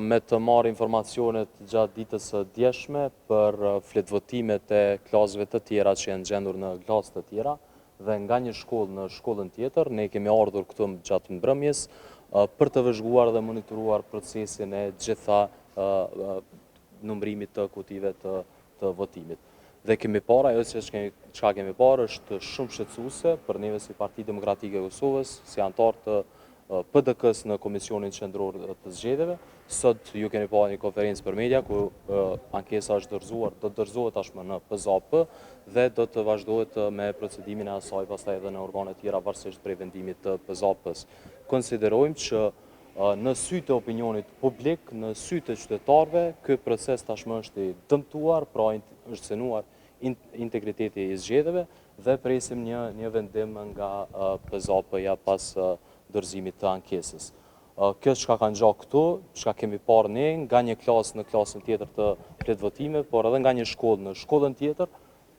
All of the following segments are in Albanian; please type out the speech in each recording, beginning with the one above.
me të marrë informacionet gjatë ditës së djeshme për fletvotimet e klasëve të tjera që janë gjendur në klasë të tjera dhe nga një shkollë në shkollën tjetër, ne kemi ardhur këtu gjatë mbrëmjes për të vëzhguar dhe monitoruar procesin e gjitha numërimit të kutive të votimit. Dhe kemi parë, ajo që kemi parë është shumë shqetësuese për neve si Parti Demokratike e Kosovës, si antar të PDK-s në Komisionin Qendror të Zgjedhjeve. Sot ju keni parë një konferencë për media ku ankesa është dorëzuar, do të dorëzohet tashmë në PZAP dhe do të vazhdohet me procedimin e asaj pastaj edhe në organe tjera varësisht prej vendimit të PZAP-s. Konsiderojmë që në sytë e opinionit publik, në sytë e qytetarëve, ky proces tashmë është i dëmtuar, pra është cënuar integriteti i zgjedhjeve dhe presim një vendim nga PZAP-ja pas dorëzimit të ankesës. Kjo çka ka ngjarë këtu, çka kemi parë ne nga një klasë në klasën tjetër të fletvotime, por edhe nga një shkollë në shkollën tjetër,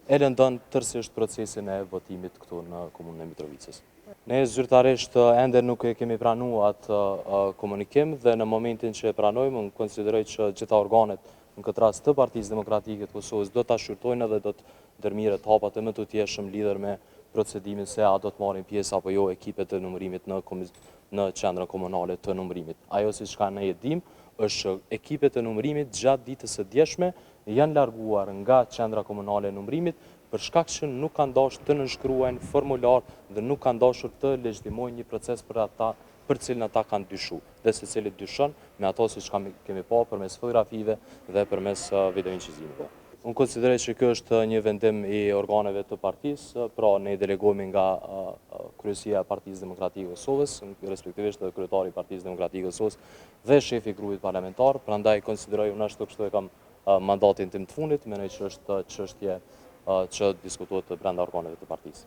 e lëndon tërësisht procesin e votimit këtu në komunën e Mitrovicës. Ne zyrtarisht ende nuk e kemi pranuar atë komunikim dhe në momentin që e pranojmë, unë konsideroj që gjitha organet, në këtë rast të Partisë Demokratike të Kosovës, do ta shqyrtojnë edhe do të ndërmirët hapat e më të tjeshëm lidhur me procedimin se a do të marrin pjesë apo jo ekipet e numërimit në qendrën komunale të numërimit. Ajo si çka ne e dim është që ekipet e numërimit gjatë ditës së djeshme janë larguar nga qendra komunale e numërimit për shkak që nuk kanë dashur të nënshkruajnë formular dhe nuk kanë dashur të legjitimojnë një proces për cilin ata kanë dyshuar. Dhe secili dyshon me ato siç kemi parë përmes fotografive dhe përmes videoinqizimeve. Unë konsideroj që kjo është një vendim i organeve të partisë, pra ne delegohemi nga kryesia e Partisë Demokratike të Kosovës, respektivisht edhe kryetari i Partisë Demokratike të Kosovës dhe shefi i grupit parlamentar, prandaj konsideroj unë ashtu kështu e kam mandatin tim të fundit, mendoj që është çështje që diskutohet brenda organeve të partisë.